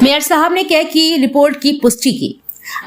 Mayor साहब ने CAG की रिपोर्ट की पुष्टि की।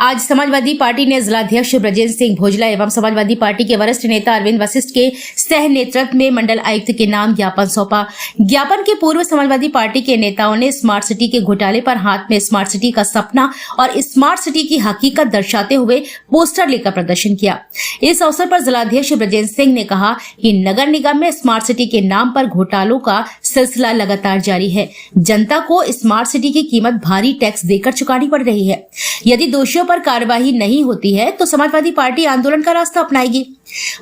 आज समाजवादी पार्टी ने जिलाध्यक्ष ब्रजेंद्र सिंह भोजला एवं समाजवादी पार्टी के वरिष्ठ नेता अरविंद वशिष्ठ के सह नेतृत्व में मंडल आयुक्त के नाम ज्ञापन सौंपा। ज्ञापन के पूर्व समाजवादी पार्टी के नेताओं ने स्मार्ट सिटी के घोटाले पर हाथ में स्मार्ट सिटी का सपना और स्मार्ट सिटी की हकीकत दर्शाते हुए पोस्टर लेकर प्रदर्शन किया। इस अवसर पर जिलाध्यक्ष ब्रजेंद्र सिंह ने कहा कि नगर निगम में स्मार्ट सिटी के नाम पर घोटालों का सिलसिला लगातार जारी है। जनता को स्मार्ट सिटी की कीमत भारी टैक्स देकर चुकानी पड़ रही है। यदि दोषियों पर कार्यवाही नहीं होती है तो समाजवादी पार्टी आंदोलन का रास्ता अपनाएगी।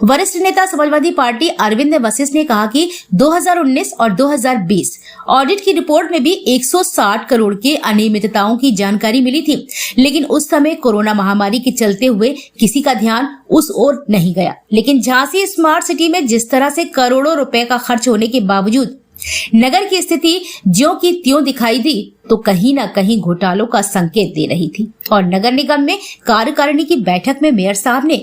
वरिष्ठ नेता समाजवादी पार्टी अरविंद वशिष्ठ ने कहा कि 2019 और 2020 ऑडिट की रिपोर्ट में भी 160 करोड़ के अनियमितताओं की जानकारी मिली थी, लेकिन उस समय कोरोना महामारी के चलते हुए किसी का ध्यान उस ओर नहीं गया। लेकिन झांसी स्मार्ट सिटी में जिस तरह से करोड़ों रुपए का खर्च होने के बावजूद नगर की स्थिति ज्यों की त्यों दिखाई दी तो कहीं न कहीं घोटालों का संकेत दे रही थी। और नगर निगम में कार्यकारिणी की बैठक में मेयर साहब ने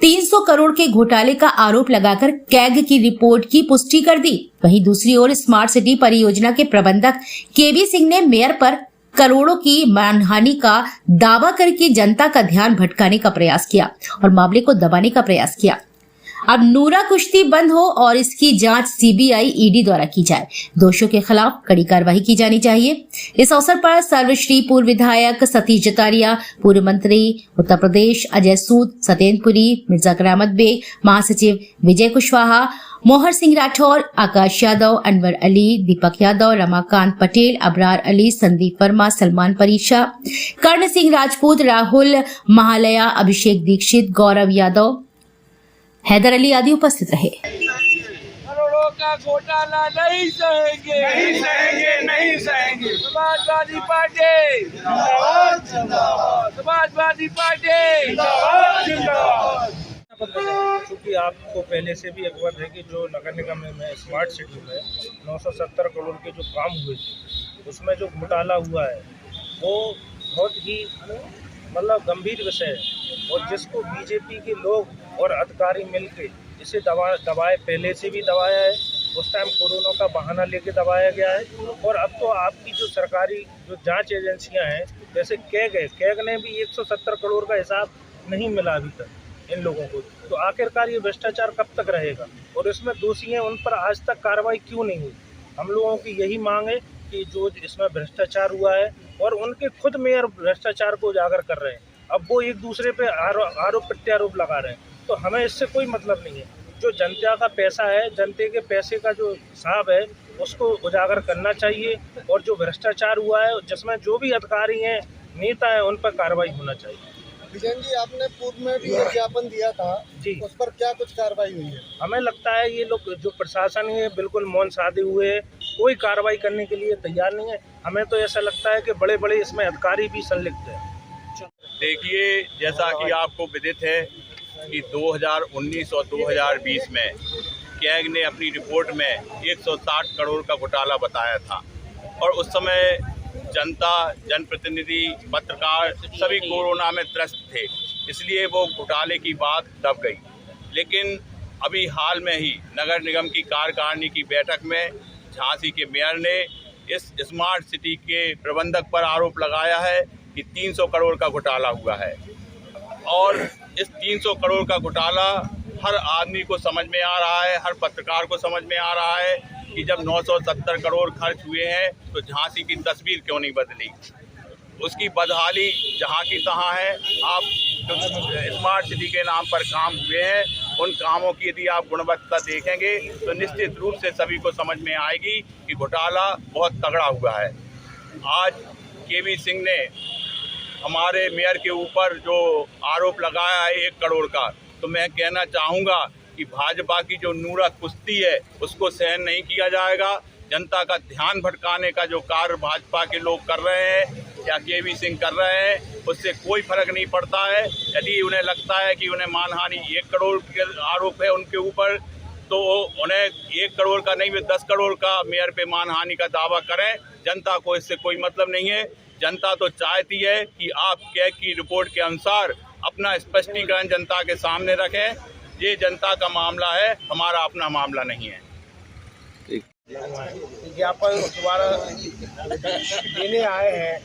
300 करोड़ के घोटाले का आरोप लगाकर कैग की रिपोर्ट की पुष्टि कर दी। वहीं दूसरी ओर स्मार्ट सिटी परियोजना के प्रबंधक केवी सिंह ने मेयर पर करोड़ों की मानहानि का दावा करके जनता का ध्यान भटकाने का प्रयास किया और मामले को दबाने का प्रयास किया। अब नूरा कुश्ती बंद हो और इसकी जांच सीबीआई ईडी द्वारा की जाए। दोषियों के खिलाफ कड़ी कार्रवाई की जानी चाहिए। इस अवसर पर सर्वश्री पूर्व विधायक सतीश जतारिया, पूर्व मंत्री उत्तर प्रदेश अजय सूद, सत्येंद्रपुरी, मिर्जा करामत बेग, महासचिव विजय कुशवाहा, मोहर सिंह राठौर, आकाश यादव, अनवर अली, दीपक यादव, रमाकांत पटेल, अबरार अली, संदीप वर्मा, सलमान परीक्षा, कर्ण सिंह राजपूत, राहुल महालया, अभिषेक दीक्षित, गौरव यादव, हैदर अली आदि उपस्थित रहे। करोड़ों का घोटाला नहीं सहेंगे, नहीं सहेंगे, नहीं सहेंगे। समाजवादी पार्टी जिंदाबाद, जिंदाबाद। समाजवादी पार्टी जिंदाबाद, जिंदाबाद। क्योंकि आपको पहले से भी अवगत है कि जो नगर निगम में स्मार्ट सिटी में 970 करोड़ के जो काम हुए थे उसमें जो घोटाला हुआ है वो बहुत ही गंभीर विषय है और जिसको बीजेपी के लोग और अधिकारी मिलके इसे दबाए पहले से भी दबाया है। उस टाइम कोरोना का बहाना लेके दबाया गया है और अब तो आपकी जो सरकारी जो जांच एजेंसियां हैं जैसे कैग है, कैग ने भी 170 करोड़ का हिसाब नहीं मिला अभी तक इन लोगों को। तो आखिरकार ये भ्रष्टाचार कब तक रहेगा और इसमें दोषी हैं उन पर आज तक कार्रवाई क्यों नहीं हुई? हम लोगों की यही मांग है कि जो इसमें भ्रष्टाचार हुआ है और उनके खुद मेयर भ्रष्टाचार को उजागर कर रहे हैं, अब वो एक दूसरे पे आरोप प्रत्यारोप लगा रहे हैं, तो हमें इससे कोई मतलब नहीं है। जो जनता का पैसा है, जनता के पैसे का जो हिसाब है उसको उजागर करना चाहिए और जो भ्रष्टाचार हुआ है जिसमें जो भी अधिकारी हैं, नेता हैं, उन पर कार्रवाई होना चाहिए। विजय जी, आपने पूर्व में भी एक ज्ञापन दिया था जी, उस पर क्या कुछ कार्रवाई हुई है? हमें लगता है ये लोग जो प्रशासन है बिल्कुल मौन साधे हुए है, कोई कार्रवाई करने के लिए तैयार नहीं है। हमें तो ऐसा लगता है कि बड़े बड़े इसमें अधिकारी भी संलिप्त हैं। देखिए, जैसा कि आपको विदित है कि 2019 और 2020 में कैग ने अपनी रिपोर्ट में 160 करोड़ का घोटाला बताया था और उस समय जनता, जनप्रतिनिधि, पत्रकार सभी कोरोना में त्रस्त थे, इसलिए वो घोटाले की बात दब गई। लेकिन अभी हाल में ही नगर निगम की कार्यकारिणी की बैठक में झांसी के मेयर ने इस स्मार्ट सिटी के प्रबंधक पर आरोप लगाया है कि 300 करोड़ का घोटाला हुआ है और इस 300 करोड़ का घोटाला हर आदमी को समझ में आ रहा है, हर पत्रकार को समझ में आ रहा है कि जब 970 करोड़ खर्च हुए हैं तो झांसी की तस्वीर क्यों नहीं बदली। उसकी बदहाली जहाँ की तहाँ है। आप जो स्मार्ट सिटी के नाम पर काम हुए हैं उन कामों की यदि आप गुणवत्ता देखेंगे तो निश्चित रूप से सभी को समझ में आएगी कि घोटाला बहुत तगड़ा हुआ है। आज केवी सिंह ने हमारे मेयर के ऊपर जो आरोप लगाया है 1 करोड़ का, तो मैं कहना चाहूँगा कि भाजपा की जो नूरा कुश्ती है उसको सहन नहीं किया जाएगा। जनता का ध्यान भटकाने का जो कार्य भाजपा के लोग कर रहे हैं या केवी सिंह कर रहे हैं उससे कोई फर्क नहीं पड़ता है। यदि उन्हें लगता है कि उन्हें मानहानि 1 करोड़ के आरोप है उनके ऊपर, तो उन्हें 1 करोड़ का नहीं 10 करोड़ का मेयर पे मानहानि का दावा करें। जनता को इससे कोई मतलब नहीं है। जनता तो चाहती है कि आप कैग की रिपोर्ट के अनुसार अपना स्पष्टीकरण जनता के सामने रखें। ये जनता का मामला है, हमारा अपना मामला नहीं है। ज्ञापन दोबारा देने आए हैं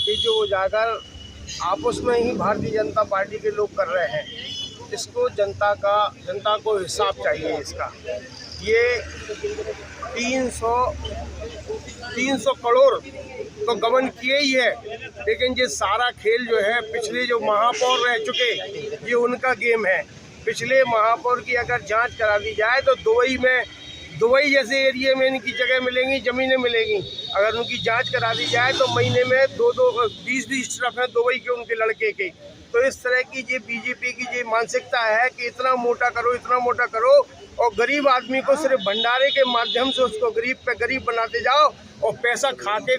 कि जो उजागर आपस में ही भारतीय जनता पार्टी के लोग कर रहे हैं, इसको जनता को हिसाब चाहिए इसका। ये 300 करोड़ तो गबन किए ही है, लेकिन ये सारा खेल जो है पिछले जो महापौर रह चुके, ये उनका गेम है। पिछले महापौर की अगर जांच करा दी जाए तो दुबई जैसे एरिया में इनकी जगह मिलेंगी, ज़मीनें मिलेंगी। अगर उनकी जांच करा दी जाए तो महीने में 20 ट्रक हैं दुबई के उनके लड़के के। तो इस तरह की ये बीजेपी की ये मानसिकता है कि इतना मोटा करो और गरीब आदमी को सिर्फ भंडारे के माध्यम से उसको गरीब पे गरीब बनाते जाओ और पैसा खा के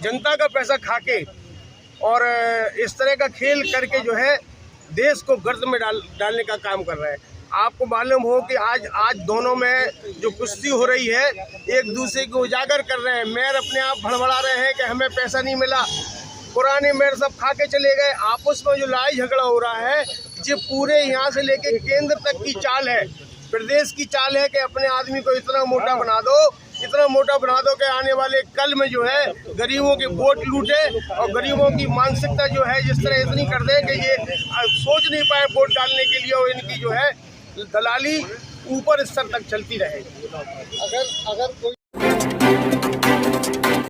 जनता का पैसा खा के और इस तरह का खेल करके जो है देश को गर्द में डालने का काम कर रहे हैं। आपको मालूम हो कि आज दोनों में जो कुश्ती हो रही है, एक दूसरे को उजागर कर रहे हैं। मेयर अपने आप भड़बड़ा रहे हैं कि हमें पैसा नहीं मिला, पुराने मेयर सब खा के चले गए। आपस में जो लड़ाई झगड़ा हो रहा है, ये पूरे यहाँ से लेके केंद्र तक की चाल है, प्रदेश की चाल है कि अपने आदमी को इतना मोटा बना दो कि आने वाले कल में जो है गरीबों के वोट लूटे और गरीबों की मानसिकता जो है जिस तरह इतनी कर दे कि ये सोच नहीं पाए वोट डालने के लिए और इनकी जो है दलाली ऊपर स्तर तक चलती रहेगी। अगर कोई